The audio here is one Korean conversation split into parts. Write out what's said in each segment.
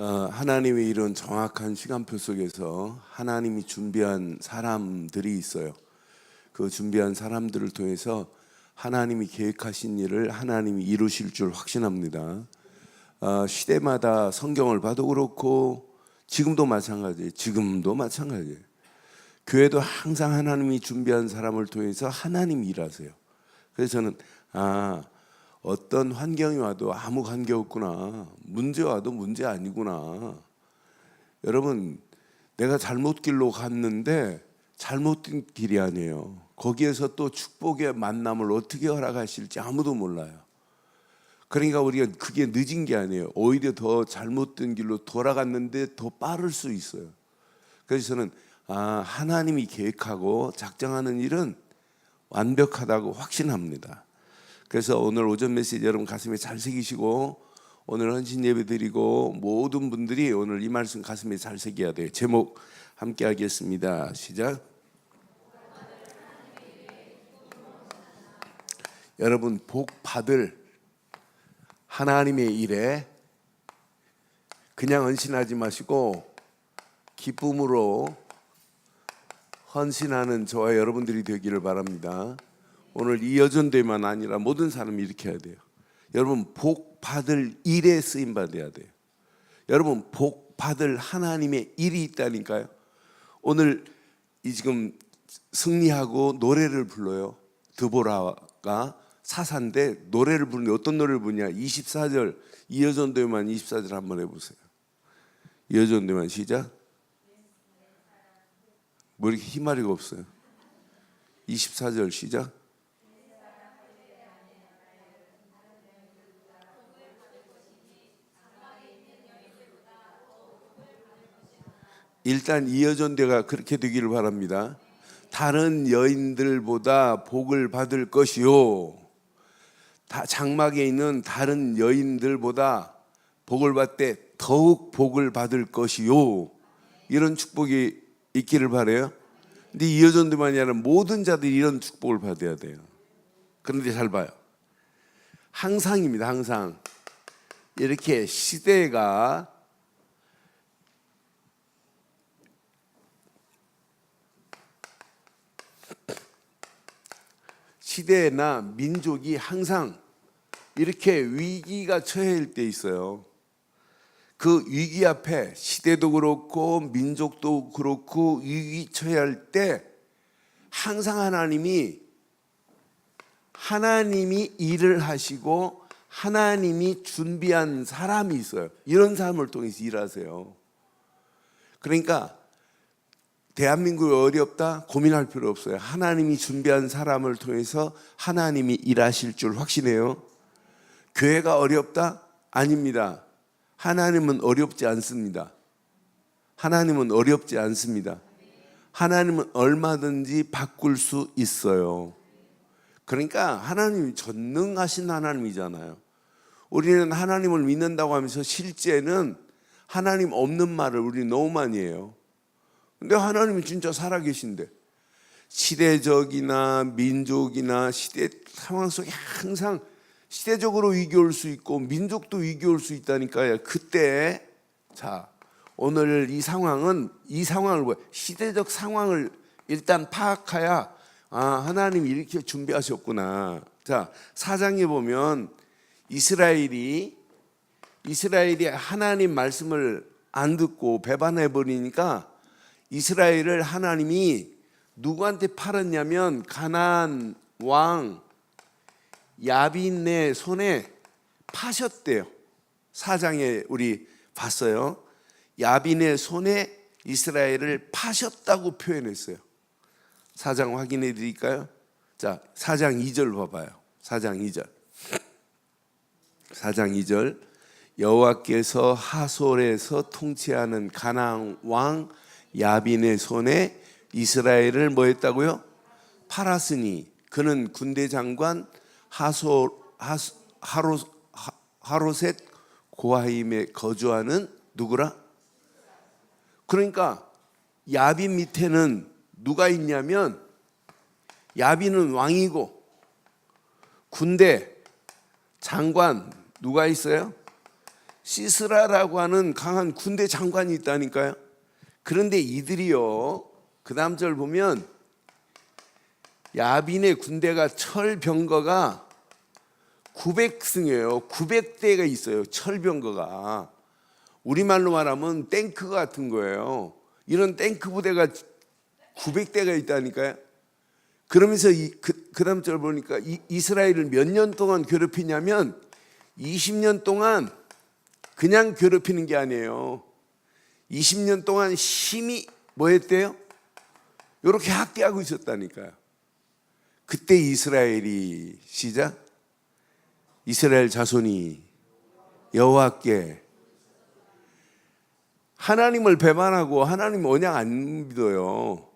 하나님의 이런 정확한 시간표 속에서 하나님이 준비한 사람들이 있어요. 그 준비한 사람들을 통해서 하나님이 계획하신 일을 하나님이 이루실 줄 확신합니다. 시대마다 성경을 봐도 그렇고 지금도 마찬가지예요. 교회도 항상 하나님이 준비한 사람을 통해서 하나님이 일하세요. 그래서 저는 어떤 환경이 와도 아무 관계 없구나. 문제 와도 문제 아니구나. 여러분, 내가 잘못 길로 갔는데 잘못된 길이 아니에요. 거기에서 또 축복의 만남을 어떻게 허락하실지 아무도 몰라요. 그러니까 우리가 그게 늦은 게 아니에요. 오히려 더 잘못된 길로 돌아갔는데 더 빠를 수 있어요. 그래서 저는 하나님이 계획하고 작정하는 일은 완벽하다고 확신합니다. 그래서 오늘 오전 메시지 여러분 가슴에 잘 새기시고 오늘 헌신 예배 드리고 모든 분들이 오늘 이 말씀 가슴에 잘 새겨야 돼요. 제목 함께 하겠습니다. 시작. 여러분, 복 받을 하나님의 일에 그냥 헌신하지 마시고 기쁨으로 헌신하는 저와 여러분들이 되기를 바랍니다. 오늘 이 여전대만 아니라 모든 사람이 이렇게 해야 돼요. 여러분, 복 받을 일에 쓰임 받아야 돼요. 여러분, 복 받을 하나님의 일이 있다니까요. 오늘 지금 승리하고 노래를 불러요. 드보라가 사사인데 노래를 부르는데 어떤 노래를 부르냐? 24절 이여전대만 24절 한번 해보세요. 이여전대만 시작. 뭐 이렇게 희마리가 없어요. 24절 시작. 일단 이여전대가 그렇게 되기를 바랍니다. 다른 여인들보다 복을 받을 것이요. 장막에 있는 다른 여인들보다 복을 받되 더욱 복을 받을 것이요. 이런 축복이 있기를 바라요. 근데 이여전대만이 아니라 모든 자들이 이런 축복을 받아야 돼요. 그런데 잘 봐요. 항상입니다. 항상 이렇게 시대가 시대나 민족이 항상 이렇게 위기가 처해질 때 있어요. 그 위기 앞에 시대도 그렇고 민족도 그렇고 위기 처해할 때 항상 하나님이 일을 하시고 하나님이 준비한 사람이 있어요. 이런 사람을 통해서 일하세요. 그러니까 대한민국이 어렵다? 고민할 필요 없어요. 하나님이 준비한 사람을 통해서 하나님이 일하실 줄 확신해요. 교회가 어렵다? 아닙니다. 하나님은 어렵지 않습니다. 하나님은 어렵지 않습니다. 하나님은 얼마든지 바꿀 수 있어요. 그러니까 하나님이 전능하신 하나님이잖아요. 우리는 하나님을 믿는다고 하면서 실제는 하나님 없는 말을 우리 너무 많이 해요. 근데 하나님이 진짜 살아계신데 시대적이나 민족이나 시대 상황 속에 항상 시대적으로 위기 올 수 있고 민족도 위기 올 수 있다니까요. 그때 오늘 이 상황을 시대적 상황을 일단 파악해야 하나님이 이렇게 준비하셨구나. 사장에 보면 이스라엘이 하나님 말씀을 안 듣고 배반해 버리니까 이스라엘을 하나님이 누구한테 팔았냐면 가나안 왕 야빈의 손에 파셨대요. 사장에 우리 봤어요. 야빈의 손에 이스라엘을 파셨다고 표현했어요. 사장 확인해 드릴까요? 4장 2절 봐봐요. 4장 2절 여호와께서 하솔에서 통치하는 가나안 왕 야빈의 손에 이스라엘을 뭐 했다고요? 팔았으니 그는 군대 장관 하로셋 고하임에 거주하는 누구라? 그러니까 야빈 밑에는 누가 있냐면 야빈은 왕이고 군대 장관 누가 있어요? 시스라라고 하는 강한 군대 장관이 있다니까요. 그런데 이들이요, 그 다음 절 보면 야빈의 군대가 철병거가 900승이에요. 900대가 있어요. 철병거가. 우리말로 말하면 탱크 같은 거예요. 이런 탱크 부대가 900대가 있다니까요. 그러면서 그 다음 절 보니까 이스라엘을 몇 년 동안 괴롭히냐면 20년 동안 그냥 괴롭히는 게 아니에요. 20년 동안 심히 뭐 했대요? 이렇게 학대하고 있었다니까요. 그때 이스라엘이 시작, 이스라엘 자손이 여호와께 하나님을 배반하고 하나님 언약 안 믿어요.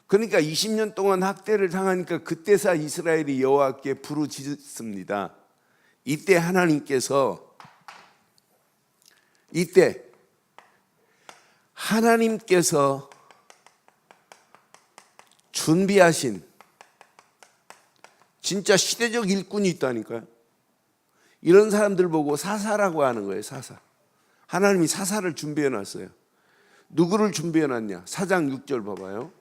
그러니까 20년 동안 학대를 당하니까 그때서 이스라엘이 여호와께 부르짖습니다. 이때 하나님께서 준비하신 진짜 시대적 일꾼이 있다니까요. 이런 사람들 보고 사사라고 하는 거예요. 사사. 하나님이 사사를 준비해 놨어요. 누구를 준비해 놨냐? 4장 6절 봐봐요.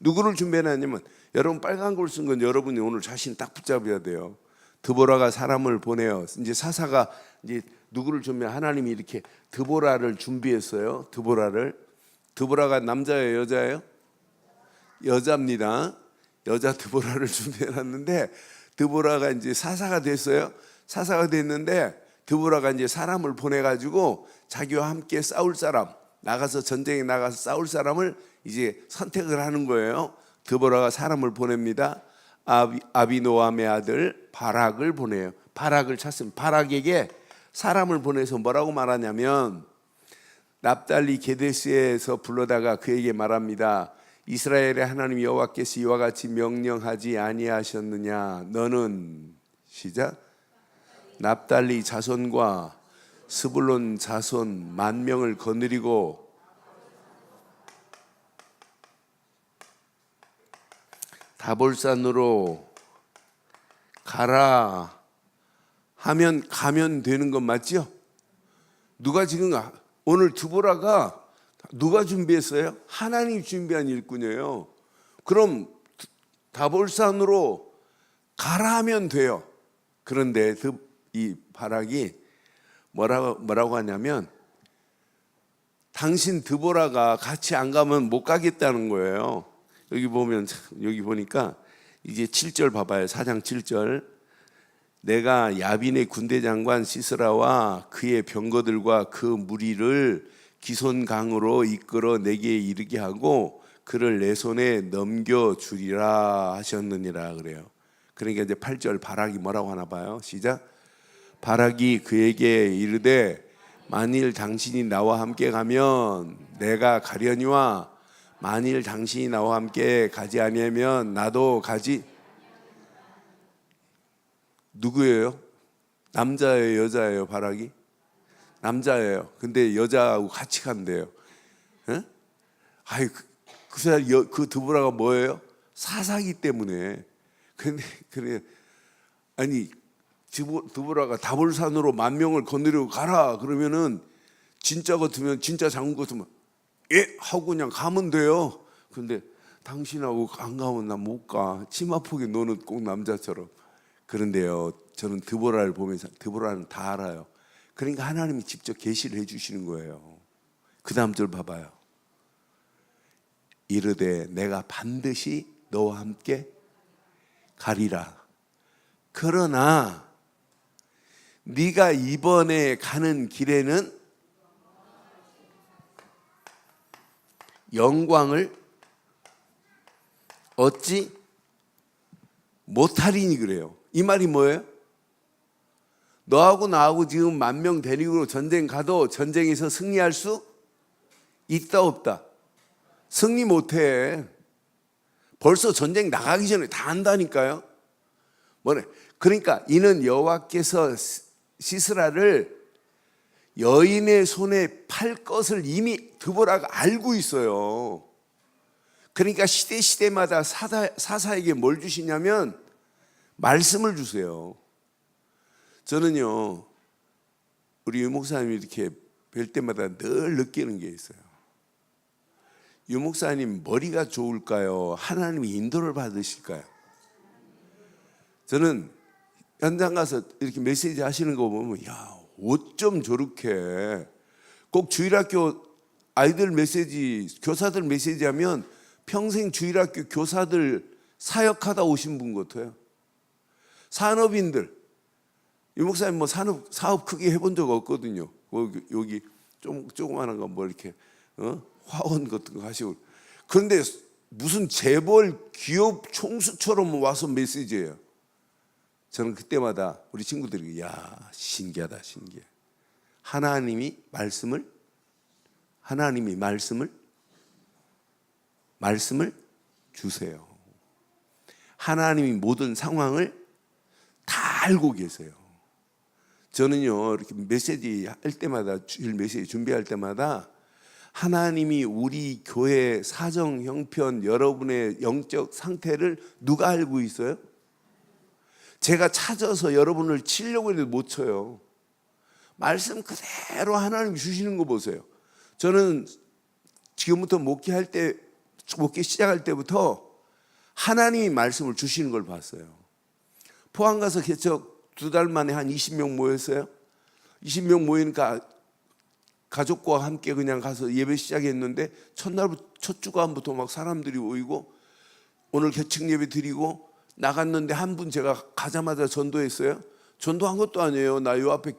누구를 준비해 놨냐면, 여러분 빨간 걸 쓴 건 여러분이 오늘 자신 딱 붙잡아야 돼요. 드보라가 사람을 보내요. 이제 사사가 이제 누구를 준비해? 하나님이 이렇게 드보라를 준비했어요. 드보라가 남자예요, 여자예요? 여자입니다. 여자 드보라를 준비해 놨는데, 드보라가 이제 사사가 됐어요. 사사가 됐는데 드보라가 이제 사람을 보내가지고 자기와 함께 싸울 사람, 나가서 전쟁에 나가서 싸울 사람을 이제 선택을 하는 거예요. 드보라가 사람을 보냅니다. 아비노함의 아들 바락을 보내요. 바락을 찾습니다. 바락에게 사람을 보내서 뭐라고 말하냐면, 납달리 게데스에서 불러다가 그에게 말합니다. 이스라엘의 하나님 여호와께서 이와 같이 명령하지 아니하셨느냐? 너는 시작, 납달리 자손과 스불론 자손 10,000명을 거느리고 다볼산으로 가라 하면 가면 되는 건 맞죠? 누가 지금 오늘 드보라가 누가 준비했어요? 하나님이 준비한 일꾼이에요. 그럼 다볼산으로 가라 하면 돼요. 그런데 이 바락이 뭐라고 하냐면, 당신 드보라가 같이 안 가면 못 가겠다는 거예요. 여기 보니까 이제 7절 봐봐요. 4장 7절. 내가 야빈의 군대 장관 시스라와 그의 병거들과 그 무리를 기손강으로 이끌어 내게 이르게 하고 그를 내 손에 넘겨주리라 하셨느니라 그래요. 그러니까 이제 8절 바락이 뭐라고 하나 봐요. 시작. 바락이 그에게 이르되 만일 당신이 나와 함께 가면 내가 가려니와 만일 당신이 나와 함께 가지 아니하면 나도 가지. 누구예요? 남자예요, 여자예요? 바락이 남자예요. 근데 여자하고 같이 간대요. 에? 아이 그 사람 그 드보라가 뭐예요? 사사기 때문에. 근데 그래, 아니 드보라가 다볼산으로 10,000명을 거느리고 가라 그러면은 진짜 같으면, 진짜 장군 같으면 예 하고 그냥 가면 돼요. 근데 당신하고 안 가면 나 못 가. 치마폭에 너는 꼭 남자처럼. 그런데요, 저는 드보라를 보면서, 드보라는 다 알아요. 그러니까 하나님이 직접 계시를 해주시는 거예요. 그 다음 절 봐봐요. 이르되 내가 반드시 너와 함께 가리라. 그러나 네가 이번에 가는 길에는 영광을 얻지 못하리니 그래요. 이 말이 뭐예요? 너하고 나하고 지금 10,000명 데리고 전쟁 가도 전쟁에서 승리할 수 있다 없다? 승리 못해. 벌써 전쟁 나가기 전에 다 안다니까요. 뭐래? 그러니까 이는 여호와께서 시스라를 여인의 손에 팔 것을 이미 드보라가 알고 있어요. 그러니까 시대마다 사사에게 뭘 주시냐면 말씀을 주세요. 저는요, 우리 유 목사님이 이렇게 뵐 때마다 늘 느끼는 게 있어요. 유 목사님 머리가 좋을까요? 하나님이 인도를 받으실까요? 저는 현장 가서 이렇게 메시지 하시는 거 보면 야, 어쩜 저렇게 꼭 주일학교 아이들 메시지, 교사들 메시지 하면 평생 주일학교 교사들 사역하다 오신 분 같아요. 산업인들, 유 목사님 뭐 사업 크게 해본 적 없거든요. 여기 조그만한 거 뭐 이렇게 화원 같은 거 하시고, 그런데 무슨 재벌 기업 총수처럼 와서 메시지예요. 저는 그때마다 우리 친구들이 야, 신기하다, 신기해. 하나님이 말씀을 주세요. 하나님이 모든 상황을 다 알고 계세요. 저는요, 이렇게 메시지 할 때마다, 주일 메시지 준비할 때마다 하나님이 우리 교회 사정, 형편, 여러분의 영적 상태를 누가 알고 있어요? 제가 찾아서 여러분을 치려고 해도 못 쳐요. 말씀 그대로 하나님 주시는 거 보세요. 저는 지금부터 목회 시작할 때부터 하나님이 말씀을 주시는 걸 봤어요. 포항 가서 개척 2달 만에 한 20명 모였어요. 20명 모이니까 가족과 함께 그냥 가서 예배 시작했는데 첫 주간부터 막 사람들이 모이고 오늘 개척 예배 드리고 나갔는데 한 분 제가 가자마자 전도했어요. 전도한 것도 아니에요. 나 요 앞에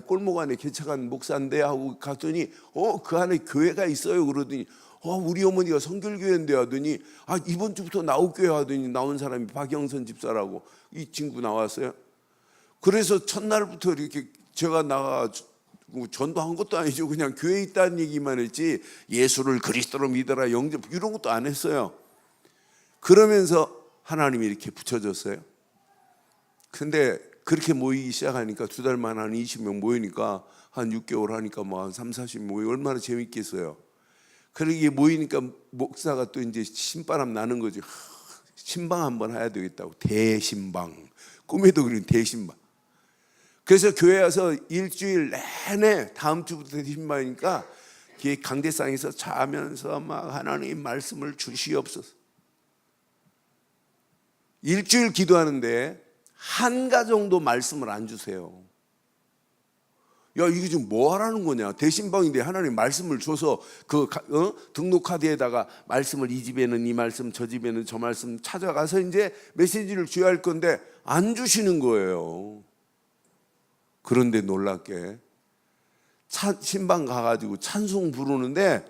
골목 안에 개척한 목사인데 하고 갔더니 그 안에 교회가 있어요. 그러더니 우리 어머니가 성결교회인데 하더니 이번 주부터 나올교회 하더니 나온 사람이 박영선 집사라고 이 친구 나왔어요. 그래서 첫날부터 이렇게 제가 나가 전도한 것도 아니죠. 그냥 교회에 있다는 얘기만 했지 예수를 그리스도로 믿어라 영접 이런 것도 안 했어요. 그러면서 하나님이 이렇게 붙여줬어요. 근데 그렇게 모이기 시작하니까 2달 만에 한 20명 모이니까 한 6개월 하니까 뭐 한 3, 40명 모이고 얼마나 재밌겠어요. 그러게 모이니까 목사가 또 이제 신바람 나는 거지. 신방 한번 해야 되겠다고. 대신방. 꿈에도 그린 대신방. 그래서 교회 와서 일주일 내내 다음 주부터 대신방이니까 강대상에서 자면서 막 하나님 말씀을 주시옵소서. 일주일 기도하는데 한 가정도 말씀을 안 주세요. 야, 이게 지금 뭐 하라는 거냐? 대신방인데 하나님 말씀을 줘서 등록 카드에다가 말씀을 이 집에는 이 말씀, 저 집에는 저 말씀 찾아가서 이제 메시지를 줘야 할 건데 안 주시는 거예요. 그런데 놀랍게 신방 가가지고 찬송 부르는데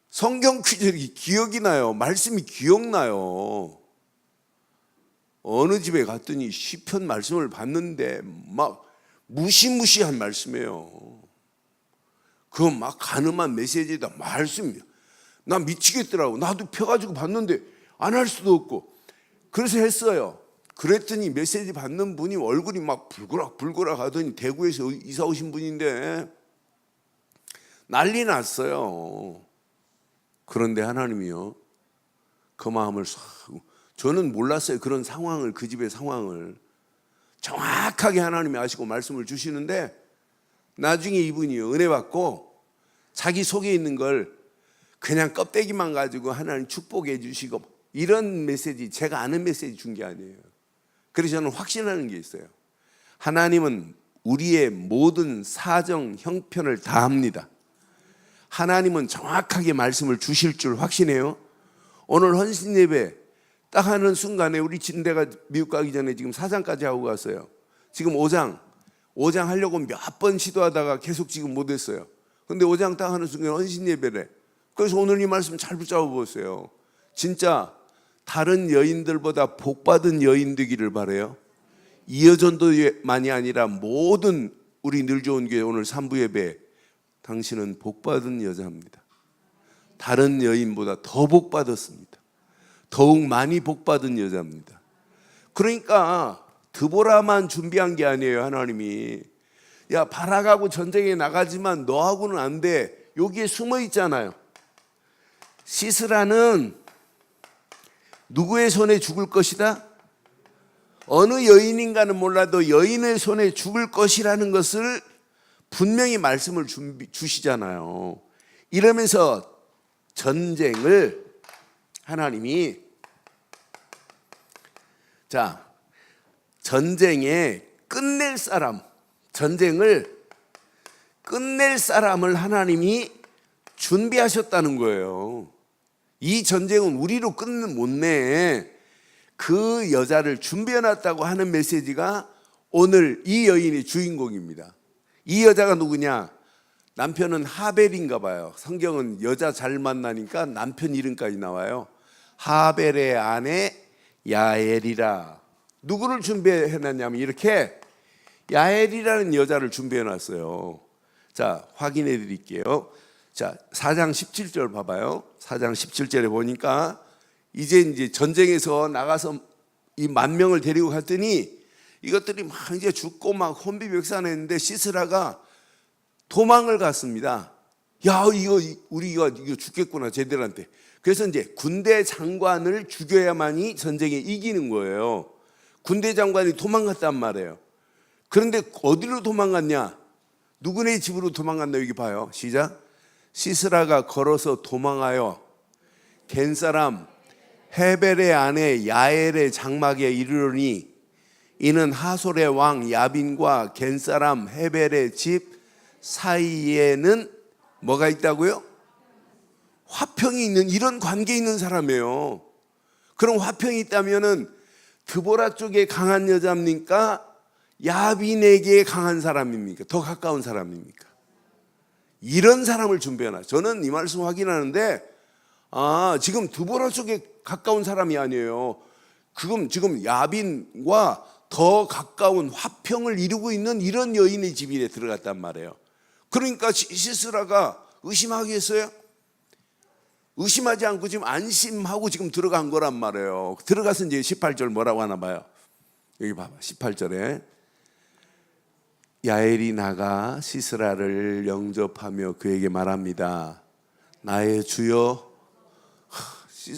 성경 구절이 기억이 나요. 말씀이 기억나요. 어느 집에 갔더니 시편 말씀을 봤는데 막 무시무시한 말씀이에요. 그 막 가늠한 메시지에다 말씀이야. 나 미치겠더라고. 나도 펴가지고 봤는데 안 할 수도 없고. 그래서 했어요. 그랬더니 메시지 받는 분이 얼굴이 막 불그락 하더니 대구에서 이사 오신 분인데 난리 났어요. 그런데 하나님이요, 그 마음을 저는 몰랐어요. 그런 상황을, 그 집의 상황을 정확하게 하나님이 아시고 말씀을 주시는데 나중에 이분이 은혜 받고 자기 속에 있는 걸 그냥 껍데기만 가지고 하나님 축복해 주시고 이런 메시지, 제가 아는 메시지 준 게 아니에요. 그래서 저는 확신하는 게 있어요. 하나님은 우리의 모든 사정, 형편을 다 합니다. 하나님은 정확하게 말씀을 주실 줄 확신해요. 오늘 헌신 예배 딱 하는 순간에 우리 진대가 미국 가기 전에 지금 4장까지 하고 갔어요. 지금 5장 하려고 몇 번 시도하다가 계속 지금 못했어요. 근데 5장 딱 하는 순간 헌신 예배래. 그래서 오늘 이 말씀 잘 붙잡아 보세요. 진짜 다른 여인들보다 복받은 여인 되기를 바라요. 이여전도만이 아니라 모든 우리 늘 좋은 교회 오늘 3부 예배, 당신은 복받은 여자입니다. 다른 여인보다 더 복받았습니다. 더욱 많이 복받은 여자입니다. 그러니까 드보라만 준비한 게 아니에요. 하나님이 야, 바락하고 전쟁에 나가지만 너하고는 안 돼. 여기에 숨어 있잖아요. 시스라는 누구의 손에 죽을 것이다? 어느 여인인가는 몰라도 여인의 손에 죽을 것이라는 것을 분명히 말씀을 주시잖아요. 이러면서 전쟁을 하나님이 전쟁에 끝낼 사람, 전쟁을 끝낼 사람을 하나님이 준비하셨다는 거예요. 이 전쟁은 우리로 끝은 못 내. 그 여자를 준비해놨다고 하는 메시지가 오늘 이 여인의 주인공입니다. 이 여자가 누구냐? 남편은 하벨인가 봐요. 성경은 여자 잘 만나니까 남편 이름까지 나와요. 하벨의 아내 야엘이라. 누구를 준비해놨냐면 이렇게 야엘이라는 여자를 준비해놨어요. 자, 확인해 드릴게요. 자, 4장 17절 봐봐요. 4장 17절에 보니까 이제 전쟁에서 나가서 이 10,000명을 데리고 갔더니 이것들이 막 이제 죽고 막 혼비백산했는데 시스라가 도망을 갔습니다. 야, 우리가 죽겠구나 쟤들한테. 그래서 이제 군대 장관을 죽여야만이 전쟁에 이기는 거예요. 군대 장관이 도망갔단 말이에요. 그런데 어디로 도망갔냐? 누구네 집으로 도망갔나? 여기 봐요. 시작. 시스라가 걸어서 도망하여 겐 사람 헤벨의 아내 야엘의 장막에 이르러니 이는 하솔의 왕 야빈과 겐 사람 헤벨의 집 사이에는 뭐가 있다고요? 화평이 있는, 이런 관계 있는 사람이에요. 그럼 화평이 있다면은 드보라 쪽에 강한 여자입니까? 야빈에게 강한 사람입니까? 더 가까운 사람입니까? 이런 사람을 준비해놔. 저는 이 말씀 확인하는데 지금 드보라 쪽에 가까운 사람이 아니에요. 지금 야빈과 더 가까운 화평을 이루고 있는 이런 여인의 집에 들어갔단 말이에요. 그러니까 시스라가 의심하겠어요? 의심하지 않고 지금 안심하고 지금 들어간 거란 말이에요. 들어가서 이제 18절 뭐라고 하나 봐요. 여기 봐봐. 18절에 야엘이 나가 시스라를 영접하며 그에게 말합니다. 나의 주여.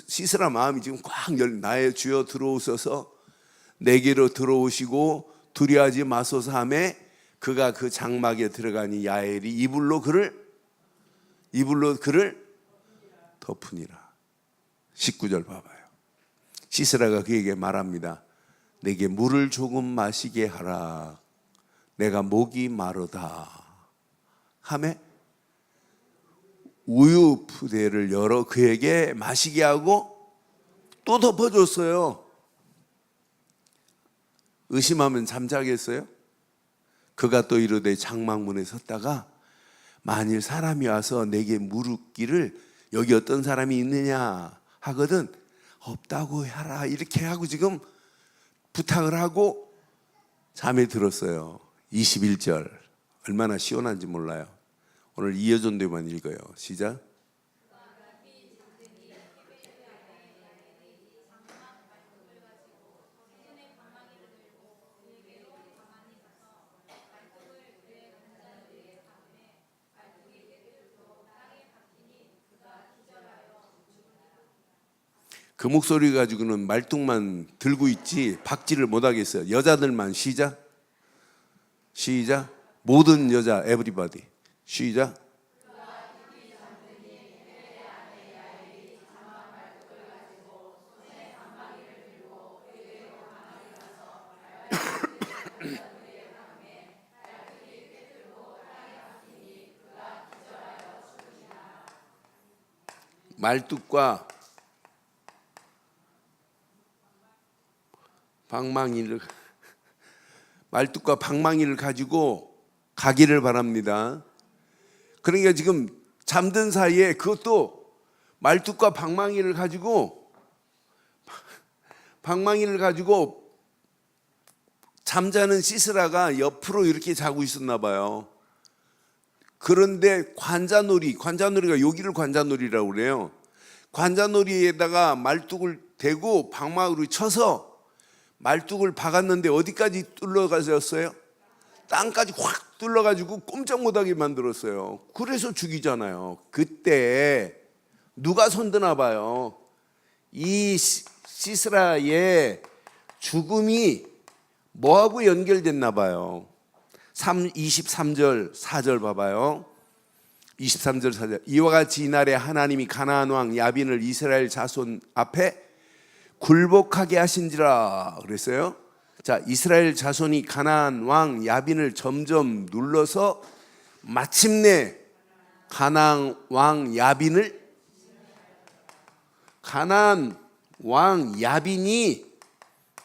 시스라 마음이 지금 꽉 나의 주여 들어오셔서 내게로 들어오시고 두려워하지 마소서 하매 그가 그 장막에 들어가니 야엘이 이불로 그를 덮으니라. 19절 봐봐요. 시스라가 그에게 말합니다. 내게 물을 조금 마시게 하라. 내가 목이 마르다 하매 우유 푸대를 열어 그에게 마시게 하고 또 덮어줬어요. 의심하면 잠자겠어요? 그가 또 이르되 장막문에 섰다가 만일 사람이 와서 내게 물었기를 여기 어떤 사람이 있느냐 하거든 없다고 하라 이렇게 하고 지금 부탁을 하고 잠에 들었어요. 21절 얼마나 시원한지 몰라요. 오늘 이어전도만 읽어요. 시작. 그 목소리 가지고는 말뚝만 들고 있지 박지를 못하겠어요. 여자들만 시작. 모든 여자 everybody 시작. 말뚝과 방망이를 가지고 가기를 바랍니다. 그러니까 지금 잠든 사이에 그것도 말뚝과 방망이를 가지고 잠자는 시스라가 옆으로 이렇게 자고 있었나 봐요. 그런데 관자놀이가 여기를 관자놀이라고 그래요. 관자놀이에다가 말뚝을 대고 방망이로 쳐서 말뚝을 박았는데 어디까지 뚫려가셨어요? 땅까지 확 뚫려가지고 꼼짝 못하게 만들었어요. 그래서 죽이잖아요. 그때 누가 손드나 봐요. 이 시스라의 죽음이 뭐하고 연결됐나 봐요. 23절 4절 봐봐요. 23절 4절. 이와 같이 이날에 하나님이 가나안 왕 야빈을 이스라엘 자손 앞에 굴복하게 하신지라 그랬어요. 자, 이스라엘 자손이 가나안 왕 야빈을 점점 눌러서 마침내 가나안 왕 야빈이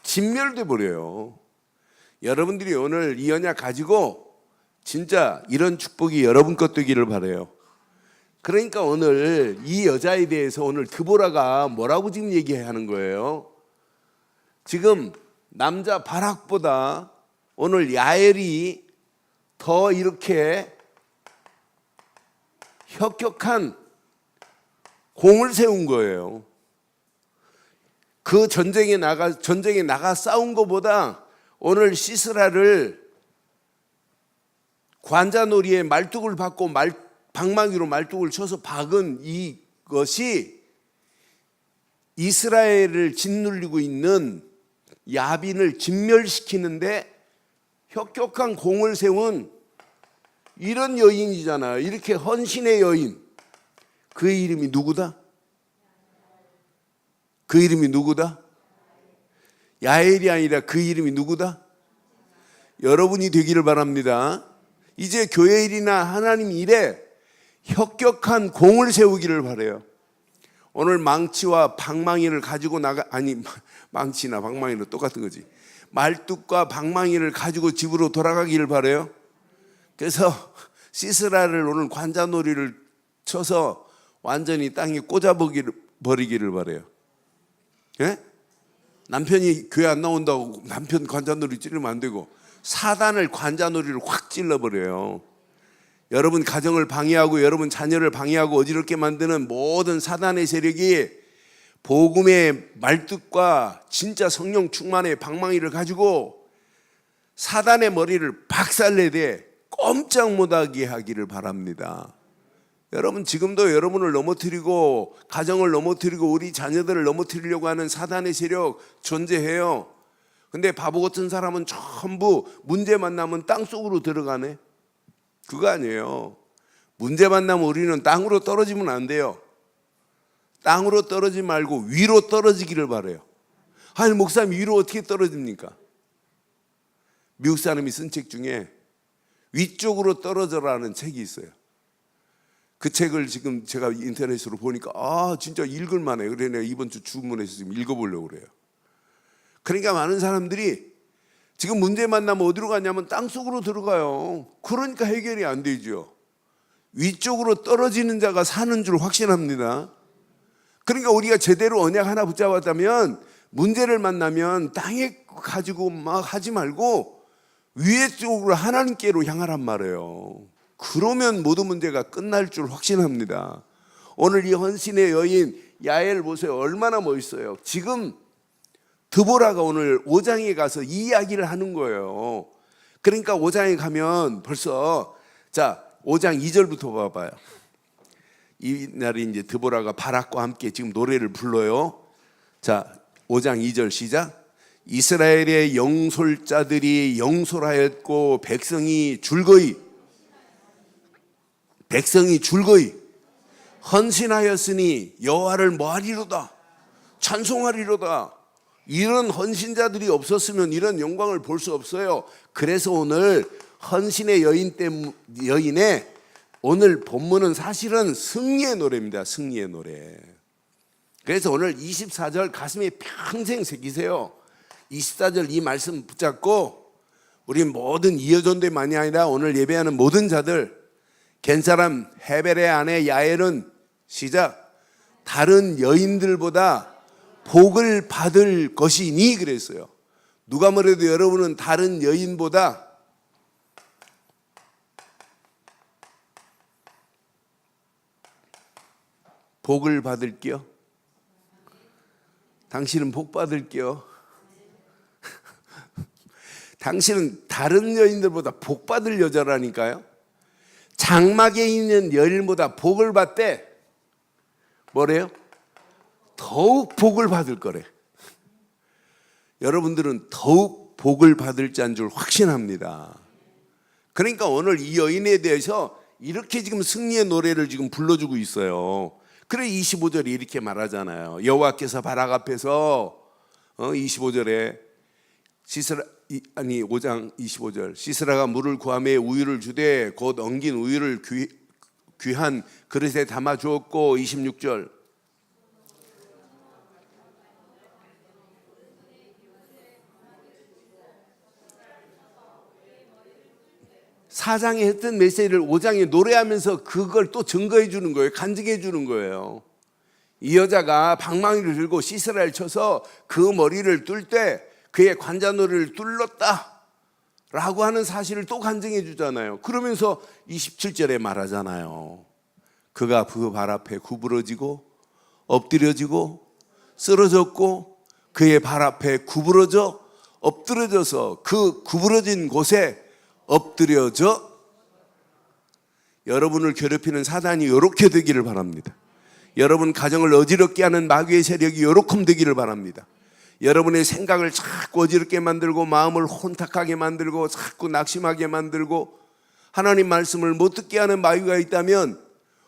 진멸돼 버려요. 여러분들이 오늘 이 언약 가지고 진짜 이런 축복이 여러분 것 되기를 바라요. 그러니까 오늘 이 여자에 대해서 오늘 드보라가 뭐라고 지금 얘기하는 거예요? 지금 남자 바락보다 오늘 야엘이 더 이렇게 혁혁한 공을 세운 거예요. 그 전쟁에 나가 싸운 것보다 오늘 시스라를 관자놀이에 말뚝을 받고 방망이로 말뚝을 쳐서 박은 이것이 이스라엘을 짓눌리고 있는 야빈을 진멸시키는데 혁혁한 공을 세운 이런 여인이잖아요. 이렇게 헌신의 여인. 그의 이름이 누구다? 그 이름이 누구다? 야엘이 아니라 그 이름이 누구다? 여러분이 되기를 바랍니다. 이제 교회 일이나 하나님 일에 혁혁한 공을 세우기를 바라요. 오늘 망치와 방망이를 가지고 망치나 방망이는 똑같은 거지. 말뚝과 방망이를 가지고 집으로 돌아가기를 바라요. 그래서 시스라를 오늘 관자놀이를 쳐서 완전히 땅에 꽂아버리기를 바라요. 예? 남편이 교회 안 나온다고 남편 관자놀이 찌르면 안 되고 사단을 관자놀이를 확 찔러버려요. 여러분 가정을 방해하고 여러분 자녀를 방해하고 어지럽게 만드는 모든 사단의 세력이 복음의 말뜻과 진짜 성령 충만의 방망이를 가지고 사단의 머리를 박살내되 꼼짝 못하게 하기를 바랍니다. 여러분 지금도 여러분을 넘어뜨리고 가정을 넘어뜨리고 우리 자녀들을 넘어뜨리려고 하는 사단의 세력 존재해요. 근데 바보 같은 사람은 전부 문제 만나면 땅속으로 들어가네. 그거 아니에요. 문제 만나면 우리는 땅으로 떨어지면 안 돼요. 땅으로 떨어지지 말고 위로 떨어지기를 바라요. 아니 목사님 위로 어떻게 떨어집니까? 미국 사람이 쓴 책 중에 위쪽으로 떨어져라는 책이 있어요. 그 책을 지금 제가 인터넷으로 보니까 진짜 읽을만해. 그래 내가 이번 주 주문해서 지금 읽어보려고 그래요. 그러니까 많은 사람들이 지금 문제 만나면 어디로 가냐면 땅속으로 들어가요. 그러니까 해결이 안 되죠. 위쪽으로 떨어지는 자가 사는 줄 확신합니다. 그러니까 우리가 제대로 언약 하나 붙잡았다면 문제를 만나면 땅에 가지고 막 하지 말고 위에 쪽으로 하나님께로 향하란 말이에요. 그러면 모든 문제가 끝날 줄 확신합니다. 오늘 이 헌신의 여인 야엘 보세요. 얼마나 멋있어요. 지금 드보라가 오늘 5장에 가서 이 이야기를 하는 거예요. 그러니까 5장에 가면 벌써 자 5장 2절부터 봐봐요. 이날에 이제 드보라가 바락과 함께 지금 노래를 불러요. 자 5장 2절 시작. 이스라엘의 영솔자들이 영솔하였고 백성이 줄거이 헌신하였으니 여호와를 뭐하리로다 찬송하리로다. 이런 헌신자들이 없었으면 이런 영광을 볼 수 없어요. 그래서 오늘 헌신의 여인의 오늘 본문은 사실은 승리의 노래입니다. 승리의 노래. 그래서 오늘 24절 가슴에 평생 새기세요. 24절 이 말씀 붙잡고 우리 모든 이어전대만이 아니라 오늘 예배하는 모든 자들 겐사람 헤벨의 아내 야엘은 시작 다른 여인들보다 복을 받을 것이니 그랬어요. 누가 뭐래도 여러분은 다른 여인보다 복을 받을게요. 당신은 복 받을게요. 당신은 다른 여인들보다 복 받을 여자라니까요. 장막에 있는 여인보다 복을 받대. 뭐래요? 더욱 복을 받을 거래. 여러분들은 더욱 복을 받을 자인 줄 확신합니다. 그러니까 오늘 이 여인에 대해서 이렇게 지금 승리의 노래를 지금 불러주고 있어요. 그래 25절에 이렇게 말하잖아요. 여호와께서 바락 앞에서 25절에 5장 25절 시스라가 물을 구하매 우유를 주되 곧 엉긴 우유를 귀한 그릇에 담아 주었고 26절 사장에 했던 메시지를 5장에 노래하면서 그걸 또 증거해 주는 거예요. 간증해 주는 거예요. 이 여자가 방망이를 들고 시스라를 쳐서 그 머리를 뚫을 때 그의 관자놀이를 뚫었다 라고 하는 사실을 또 간증해 주잖아요. 그러면서 27절에 말하잖아요. 그가 그 발 앞에 구부러지고 엎드려지고 쓰러졌고 그의 발 앞에 구부러져 엎드려져서 그 구부러진 곳에 엎드려져. 여러분을 괴롭히는 사단이 요렇게 되기를 바랍니다. 여러분 가정을 어지럽게 하는 마귀의 세력이 요렇게 되기를 바랍니다. 여러분의 생각을 자꾸 어지럽게 만들고 마음을 혼탁하게 만들고 자꾸 낙심하게 만들고 하나님 말씀을 못 듣게 하는 마귀가 있다면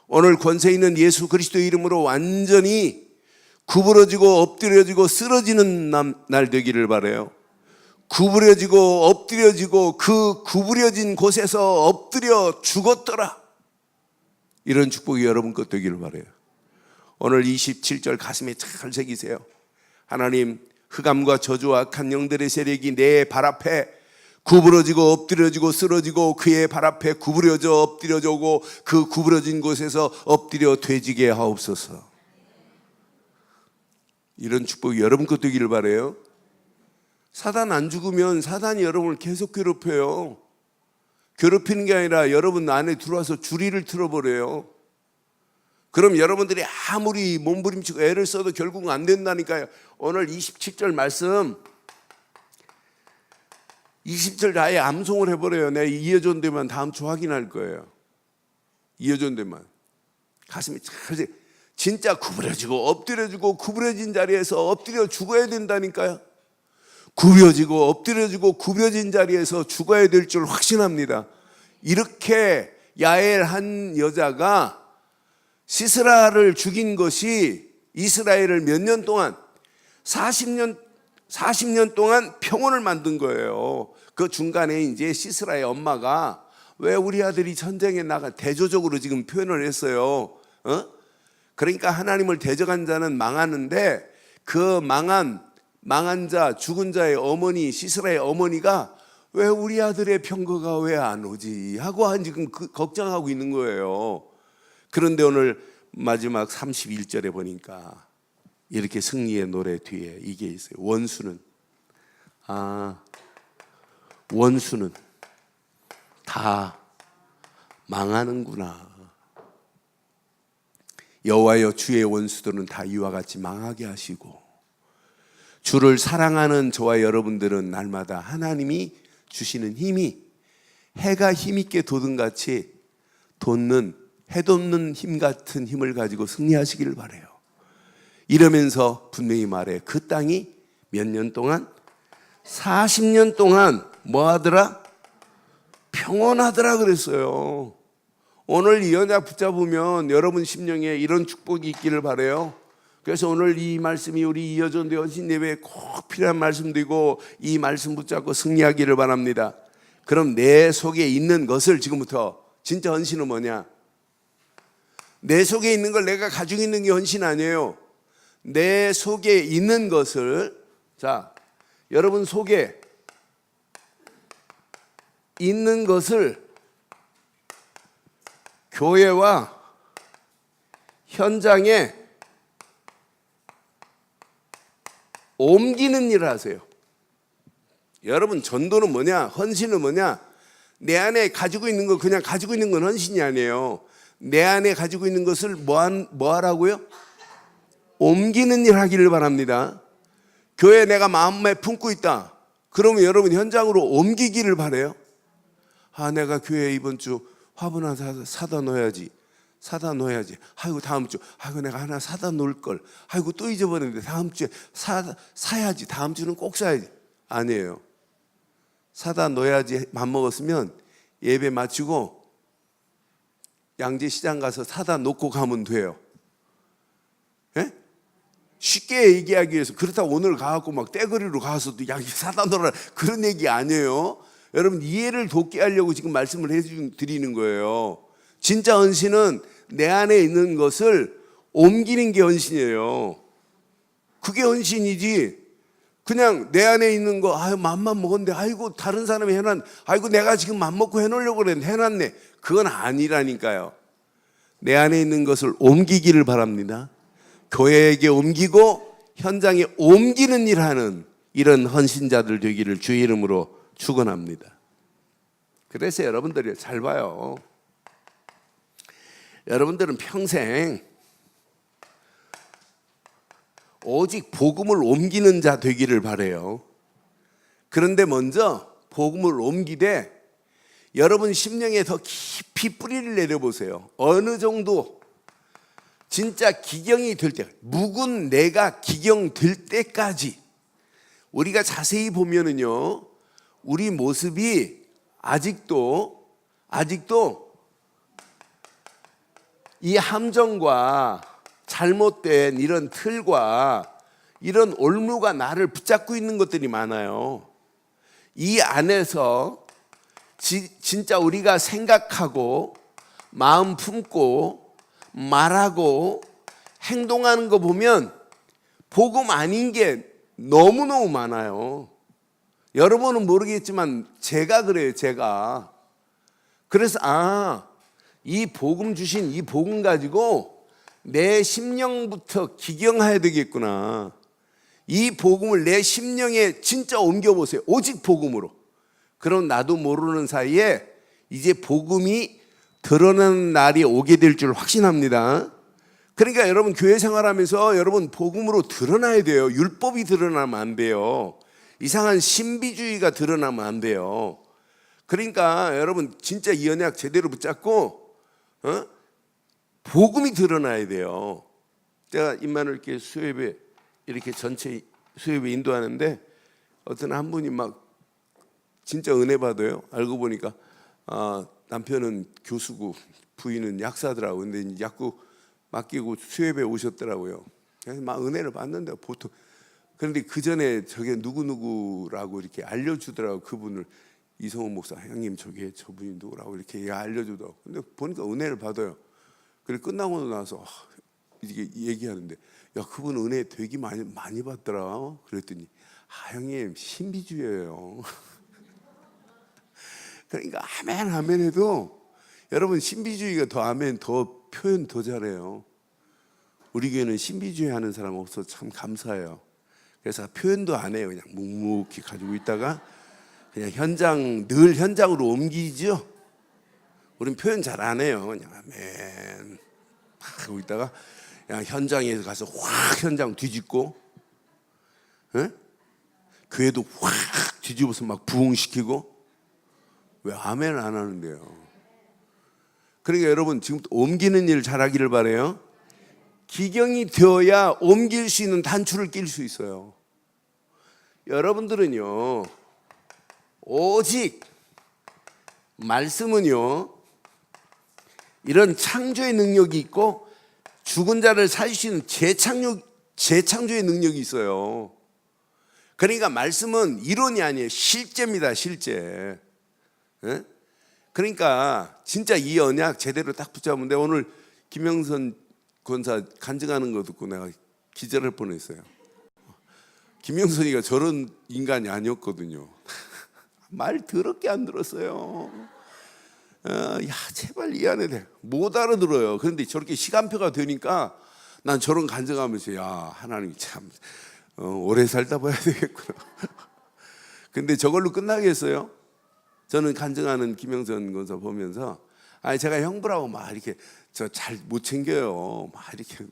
오늘 권세 있는 예수 그리스도 이름으로 완전히 구부러지고 엎드려지고 쓰러지는 날 되기를 바라요. 구부려지고 엎드려지고 그 구부려진 곳에서 엎드려 죽었더라. 이런 축복이 여러분 것 되기를 바라요. 오늘 27절 가슴에 잘 새기세요. 하나님, 흑암과 저주와 악한 영들의 세력이 내 발 앞에 구부러지고 엎드려지고 쓰러지고 그의 발 앞에 구부려져 엎드려져 오고 그 구부러진 곳에서 엎드려 되지게 하옵소서. 이런 축복이 여러분 것 되기를 바라요. 사단 안 죽으면 사단이 여러분을 계속 괴롭혀요. 괴롭히는 게 아니라 여러분 안에 들어와서 주리를 틀어버려요. 그럼 여러분들이 아무리 몸부림치고 애를 써도 결국은 안 된다니까요. 오늘 27절 말씀 20절 아예 암송을 해버려요. 내가 이어전 되면 다음 주 확인할 거예요. 이어전 되면 가슴이 잘 진짜 구부려지고 엎드려지고 구부려진 자리에서 엎드려 죽어야 된다니까요. 구벼지고 엎드려지고 구벼진 자리에서 죽어야 될 줄 확신합니다. 이렇게 야엘한 여자가 시스라를 죽인 것이 이스라엘을 몇 년 동안 40년 동안 평온을 만든 거예요. 그 중간에 이제 시스라의 엄마가 왜 우리 아들이 전쟁에 나가 대조적으로 지금 표현을 했어요. 그러니까 하나님을 대적한 자는 망하는데 그 망한 자, 죽은 자의 어머니, 시스라의 어머니가 왜 우리 아들의 병거가 왜 안 오지 하고 지금 걱정하고 있는 거예요. 그런데 오늘 마지막 31절에 보니까 이렇게 승리의 노래 뒤에 이게 있어요. 원수는 다 망하는구나. 여호와여, 주의 원수들은 다 이와 같이 망하게 하시고 주를 사랑하는 저와 여러분들은 날마다 하나님이 주시는 힘이 해가 힘있게 돋음같이 해돋는 힘 같은 힘을 가지고 승리하시기를 바라요. 이러면서 분명히 말해 그 땅이 몇 년 동안 40년 동안 뭐 하더라? 평온하더라 그랬어요. 오늘 이 언약 붙잡으면 여러분 심령에 이런 축복이 있기를 바라요. 그래서 오늘 이 말씀이 우리 이어전대 헌신 예배에 꼭 필요한 말씀이고 이 말씀 붙잡고 승리하기를 바랍니다. 그럼 내 속에 있는 것을 지금부터 진짜 헌신은 뭐냐? 내 속에 있는 걸 내가 가지고 있는 게 헌신 아니에요. 내 속에 있는 것을, 자, 여러분 속에 있는 것을 교회와 현장에 옮기는 일을 하세요. 여러분 전도는 뭐냐? 헌신은 뭐냐? 내 안에 가지고 있는 거 그냥 가지고 있는 건 헌신이 아니에요. 내 안에 가지고 있는 것을 뭐 하라고요? 옮기는 일 하기를 바랍니다. 교회에 내가 마음에 품고 있다. 그러면 여러분 현장으로 옮기기를 바라요. 내가 교회에 이번 주 화분 하나 사다 놓아야지. 아이고 다음 주 내가 하나 사다 놓을 걸. 아이고 또 잊어버렸는데 다음 주에 사야지. 다음 주는 꼭 사야지. 아니에요. 사다 놓아야지 맘먹었으면 예배 마치고 양재시장 가서 사다 놓고 가면 돼요. 예? 쉽게 얘기하기 위해서 그렇다고 오늘 가갖고 막 떼거리로 가서도 양 사다 놓으라 그런 얘기 아니에요. 여러분 이해를 돕게 하려고 지금 말씀을 해드리는 거예요. 진짜 헌신은 내 안에 있는 것을 옮기는 게 헌신이에요. 그게 헌신이지. 그냥 내 안에 있는 거, 맘만 먹었는데, 아이고 다른 사람이 아이고 내가 지금 맘 먹고 해놓으려고 그랬는데 해놨네. 그건 아니라니까요. 내 안에 있는 것을 옮기기를 바랍니다. 교회에게 옮기고 현장에 옮기는 일하는 이런 헌신자들 되기를 주의 이름으로 축원합니다. 그래서 여러분들이 잘 봐요. 여러분들은 평생 오직 복음을 옮기는 자 되기를 바라요. 그런데 먼저 복음을 옮기되 여러분 심령에 더 깊이 뿌리를 내려보세요. 어느 정도 진짜 기경이 될 때, 묵은 내가 기경 될 때까지 우리가 자세히 보면은요, 우리 모습이 아직도 이 함정과 잘못된 이런 틀과 이런 올무가 나를 붙잡고 있는 것들이 많아요. 이 안에서 진짜 우리가 생각하고 마음 품고 말하고 행동하는 거 보면 복음 아닌 게 너무너무 많아요. 여러분은 모르겠지만 제가 그래요. 제가 그래서 이 복음 주신 이 복음 가지고 내 심령부터 기경해야 되겠구나. 이 복음을 내 심령에 진짜 옮겨보세요. 오직 복음으로. 그럼 나도 모르는 사이에 이제 복음이 드러나는 날이 오게 될 줄 확신합니다. 그러니까 여러분 교회 생활하면서 여러분 복음으로 드러나야 돼요. 율법이 드러나면 안 돼요. 이상한 신비주의가 드러나면 안 돼요. 그러니까 여러분 진짜 이 언약 제대로 붙잡고 복음이 드러나야 돼요. 제가 임만을 이렇게 수협에 이렇게 전체 수협에 인도하는데 어떤 한 분이 막 진짜 은혜 받아요. 알고 보니까 남편은 교수고 부인은 약사더라고. 근데 약국 맡기고 수협에 오셨더라고요. 그래서 막 은혜를 받는데 보통. 그런데 그 전에 저게 누구라고 이렇게 알려주더라고. 그분을 이성훈 목사 형님 저분이 누구라고 이렇게 알려주더라고. 근데 보니까 은혜를 받아요. 그래 끝나고 나서 이게 얘기하는데 야 그분 은혜 되게 많이 받더라. 그랬더니 형님 신비주의예요. 그러니까 아멘 해도 여러분 신비주의가 더 아멘 더 표현 더 잘해요. 우리 교회는 신비주의 하는 사람 없어서 참 감사해요. 그래서 표현도 안 해요. 그냥 묵묵히 가지고 있다가 그냥 늘 현장으로 옮기죠. 우린 표현 잘 안 해요. 그냥 아멘 하고 있다가 그냥 현장에 가서 확 현장 뒤집고, 교회도 확 뒤집어서 막 부흥시키고. 왜 아멘 안 하는데요? 그러니까 여러분 지금부터 옮기는 일 잘하기를 바라요. 기경이 되어야 옮길 수 있는 단추를 낄 수 있어요. 여러분들은요 오직 말씀은요 이런 창조의 능력이 있고 죽은 자를 살리시는 재창조의 능력이 있어요. 그러니까 말씀은 이론이 아니에요. 실제입니다. 실제. 그러니까 진짜 이 언약 제대로 딱 붙잡으면 돼. 오늘 김영선 권사 간증하는 거 듣고 내가 기절할 뻔했어요. 김영선이가 저런 인간이 아니었거든요. 말 더럽게 안 들었어요. 야 제발 이 안에 못 알아들어요. 그런데 저렇게 시간표가 되니까 난 저런 간증하면서 야 하나님 참 오래 살다 봐야 되겠구나. 근데 저걸로 끝나겠어요? 저는 간증하는 김영선 권사 보면서 제가 형부라고 막 이렇게 저 잘 못 챙겨요. 막 이렇게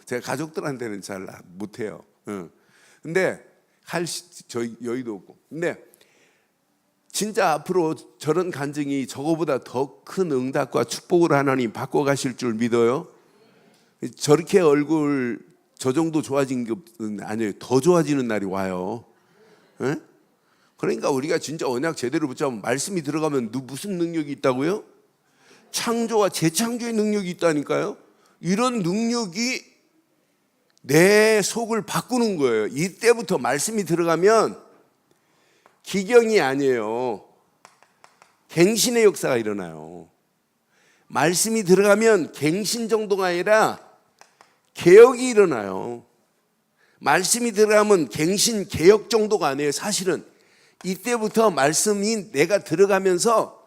제가 가족들한테는 잘 못해요. 근데 저 여유도 없고. 근데 진짜 앞으로 저런 간증이 저거보다 더 큰 응답과 축복을 하나님 바꿔가실 줄 믿어요. 저렇게 얼굴 저 정도 좋아진 게 아니에요. 더 좋아지는 날이 와요. 그러니까 우리가 진짜 언약 제대로 붙잡으면 말씀이 들어가면 무슨 능력이 있다고요? 창조와 재창조의 능력이 있다니까요. 이런 능력이 내 속을 바꾸는 거예요. 이때부터 말씀이 들어가면 기경이 아니에요. 갱신의 역사가 일어나요. 말씀이 들어가면 갱신 정도가 아니라 개혁이 일어나요. 말씀이 들어가면 갱신 개혁 정도가 아니에요. 사실은 이때부터 말씀이 내가 들어가면서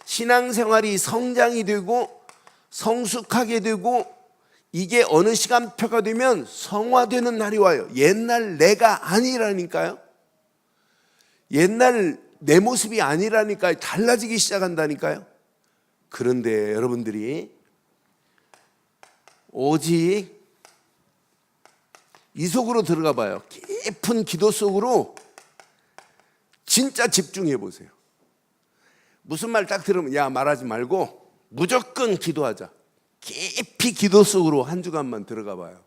신앙생활이 성장이 되고 성숙하게 되고 이게 어느 시간표가 되면 성화되는 날이 와요. 옛날 내가 아니라니까요. 옛날 내 모습이 아니라니까요. 달라지기 시작한다니까요. 그런데 여러분들이 오직 이 속으로 들어가 봐요. 깊은 기도 속으로 진짜 집중해 보세요. 무슨 말 딱 들으면 야 말하지 말고 무조건 기도하자. 깊이 기도 속으로 한 주간만 들어가 봐요.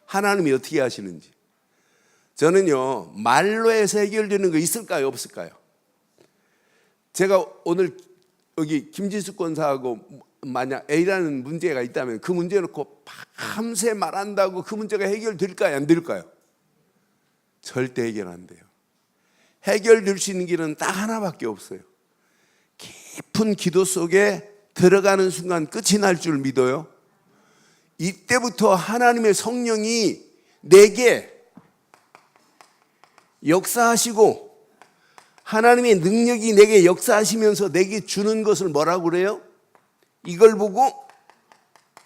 하나님이 어떻게 하시는지. 저는요 말로 해서 해결되는 거 있을까요 없을까요? 제가 오늘 여기 김진숙 권사하고 만약 A라는 문제가 있다면 그 문제 놓고 밤새 말한다고 그 문제가 해결될까요 안 될까요? 절대 해결 안 돼요. 해결될 수 있는 길은 딱 하나밖에 없어요. 깊은 기도 속에 들어가는 순간 끝이 날 줄 믿어요. 이때부터 하나님의 성령이 내게 역사하시고 하나님의 능력이 내게 역사하시면서 내게 주는 것을 뭐라고 그래요? 이걸 보고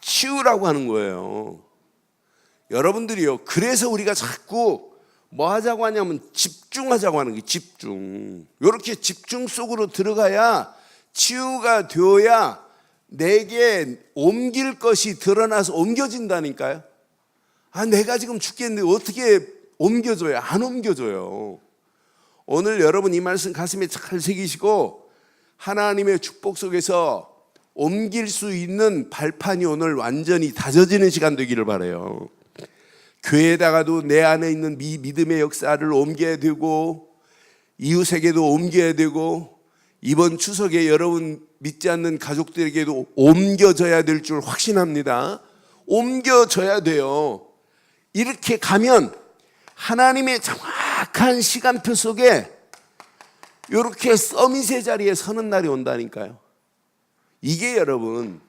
치우라고 하는 거예요. 여러분들이요. 그래서 우리가 자꾸 뭐 하자고 하냐면 집중하자고 하는 게 집중. 이렇게 집중 속으로 들어가야 치유가 되어야 내게 옮길 것이 드러나서 옮겨진다니까요. 아, 내가 지금 죽겠는데 어떻게 옮겨줘요? 안 옮겨줘요. 오늘 여러분 이 말씀 가슴에 잘 새기시고 하나님의 축복 속에서 옮길 수 있는 발판이 오늘 완전히 다져지는 시간 되기를 바라요. 교회에다가도 내 안에 있는 믿음의 역사를 옮겨야 되고 이웃에게도 옮겨야 되고 이번 추석에 여러분 믿지 않는 가족들에게도 옮겨져야 될 줄 확신합니다. 옮겨져야 돼요. 이렇게 가면 하나님의 정확한 시간표 속에 이렇게 서밋의 자리에 서는 날이 온다니까요. 이게 여러분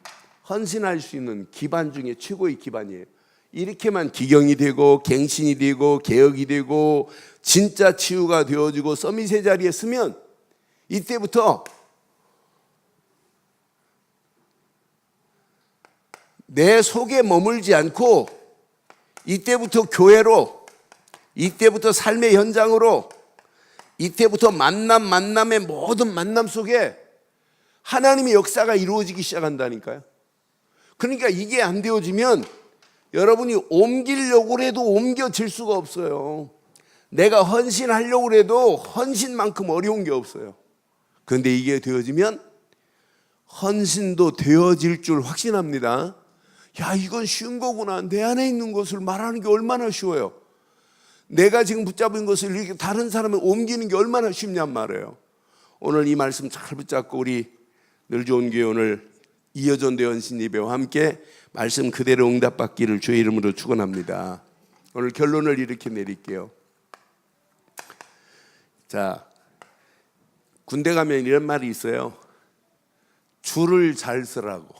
헌신할 수 있는 기반 중에 최고의 기반이에요. 이렇게만 기경이 되고 갱신이 되고 개혁이 되고 진짜 치유가 되어지고 서밋의 자리에 서면 이때부터 내 속에 머물지 않고 이때부터 교회로 이때부터 삶의 현장으로 이때부터 만남의 모든 만남 속에 하나님의 역사가 이루어지기 시작한다니까요. 그러니까 이게 안 되어지면 여러분이 옮기려고 해도 옮겨질 수가 없어요. 내가 헌신하려고 해도 헌신만큼 어려운 게 없어요. 그런데 이게 되어지면 헌신도 되어질 줄 확신합니다. 야, 이건 쉬운 거구나. 내 안에 있는 것을 말하는 게 얼마나 쉬워요. 내가 지금 붙잡은 것을 이렇게 다른 사람을 옮기는 게 얼마나 쉽냔 말이에요. 오늘 이 말씀 잘 붙잡고 우리 늘 좋은 교회 오늘 이어전대 헌신 예배와 함께 말씀 그대로 응답받기를 주의 이름으로 축원합니다. 오늘 결론을 이렇게 내릴게요. 자, 군대 가면 이런 말이 있어요. 줄을 잘 서라고.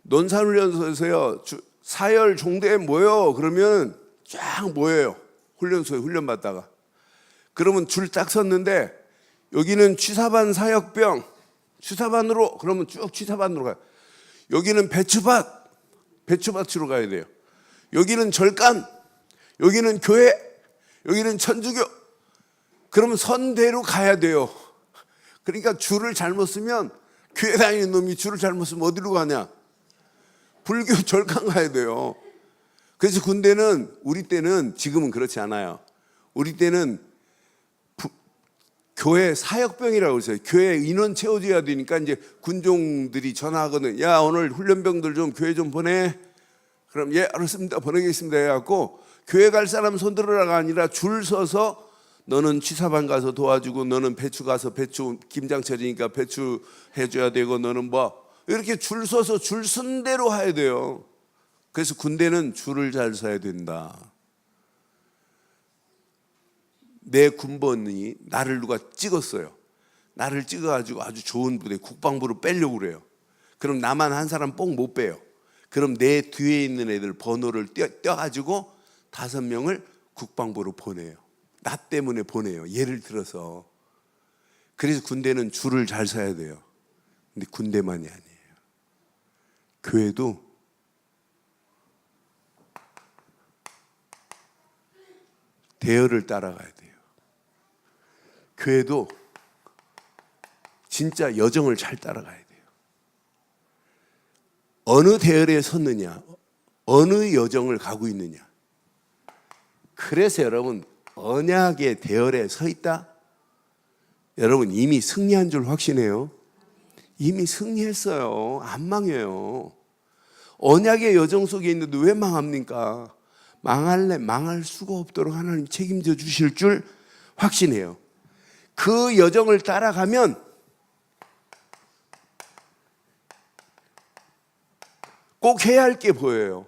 논산훈련소에서요, 사열 종대에 모여 그러면 쫙 모여요. 훈련소에 훈련받다가. 그러면 줄 딱 섰는데 여기는 취사반 사역병, 취사반으로 그러면 쭉 취사반으로 가요. 여기는 배추밭으로 가야 돼요. 여기는 절간, 여기는 교회, 여기는 천주교. 그러면 선대로 가야 돼요. 그러니까 줄을 잘못 쓰면 교회 다니는 놈이 줄을 잘못 쓰면 어디로 가냐? 불교 절간 가야 돼요. 그래서 군대는 우리 때는 지금은 그렇지 않아요. 우리 때는 교회 사역병이라고 했어요. 교회 인원 채워줘야 되니까 이제 군종들이 전화하거든. 야, 오늘 훈련병들 좀 교회 좀 보내. 그럼 예, 알았습니다. 보내겠습니다. 해갖고 교회 갈 사람 손들으라가 아니라 줄 서서 너는 취사반 가서 도와주고, 너는 배추 가서 배추 김장철이니까 배추 해줘야 되고, 너는 뭐 이렇게 줄 서서 줄 쓴 대로 해야 돼요. 그래서 군대는 줄을 잘 서야 된다. 내 군번이 나를 누가 찍었어요. 나를 찍어가지고 아주 좋은 부대 국방부로 빼려고 그래요. 그럼 나만 한 사람 뽕 못 빼요. 그럼 내 뒤에 있는 애들 번호를 떼가지고 5명을 국방부로 보내요. 나 때문에 보내요. 예를 들어서. 그래서 군대는 줄을 잘 서야 돼요. 근데 군대만이 아니에요. 교회도 대열을 따라가야 돼요. 교회도 진짜 여정을 잘 따라가야 돼요. 어느 대열에 섰느냐, 어느 여정을 가고 있느냐. 그래서 여러분, 언약의 대열에 서 있다? 여러분 이미 승리한 줄 확신해요. 이미 승리했어요. 안 망해요. 언약의 여정 속에 있는데 왜 망합니까? 망할 수가 없도록 하나님 책임져 주실 줄 확신해요. 그 여정을 따라가면 꼭 해야 할 게 보여요.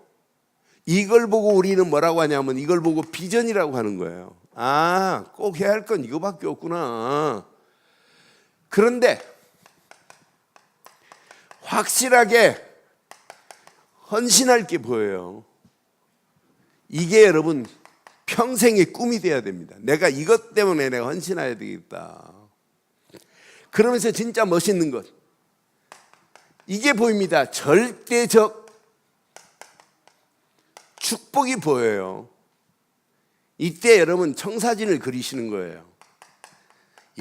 이걸 보고 우리는 뭐라고 하냐면 이걸 보고 비전이라고 하는 거예요. 아, 꼭 해야 할 건 이거밖에 없구나. 그런데 확실하게 헌신할 게 보여요. 이게 여러분 평생의 꿈이 돼야 됩니다. 내가 이것 때문에 내가 헌신해야 되겠다. 그러면서 진짜 멋있는 것, 이게 보입니다. 절대적 축복이 보여요. 이때 여러분 청사진을 그리시는 거예요.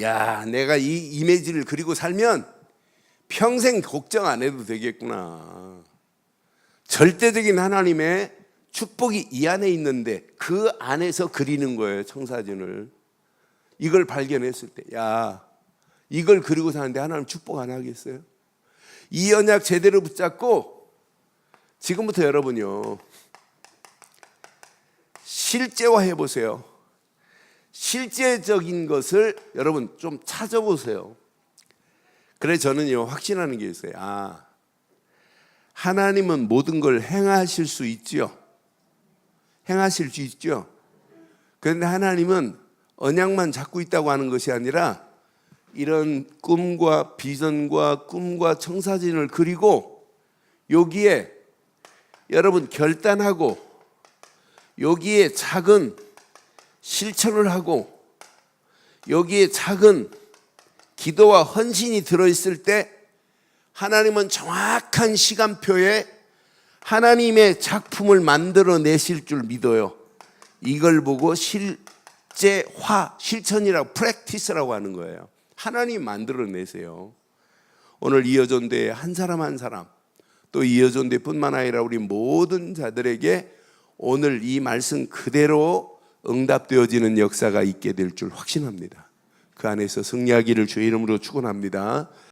야, 내가 이 이미지를 그리고 살면 평생 걱정 안 해도 되겠구나. 절대적인 하나님의 축복이 이 안에 있는데 그 안에서 그리는 거예요, 청사진을. 이걸 발견했을 때, 야, 이걸 그리고 사는데 하나님 축복 안 하겠어요? 이 언약 제대로 붙잡고 지금부터 여러분요, 실제화해 보세요. 실제적인 것을 여러분 좀 찾아보세요. 그래서 저는요, 확신하는 게 있어요. 아, 하나님은 모든 걸 행하실 수 있죠. 행하실 수 있죠. 그런데 하나님은 언약만 잡고 있다고 하는 것이 아니라 이런 꿈과 비전과 꿈과 청사진을 그리고 여기에 여러분 결단하고 여기에 작은 실천을 하고 여기에 작은 기도와 헌신이 들어있을 때 하나님은 정확한 시간표에 하나님의 작품을 만들어내실 줄 믿어요. 이걸 보고 실제화, 실천이라고, 프랙티스라고 하는 거예요. 하나님 만들어내세요. 오늘 이어존대의 한 사람 한 사람, 또 이어존대뿐만 아니라 우리 모든 자들에게 오늘 이 말씀 그대로 응답되어지는 역사가 있게 될 줄 확신합니다. 그 안에서 승리하기를 주의 이름으로 축원합니다.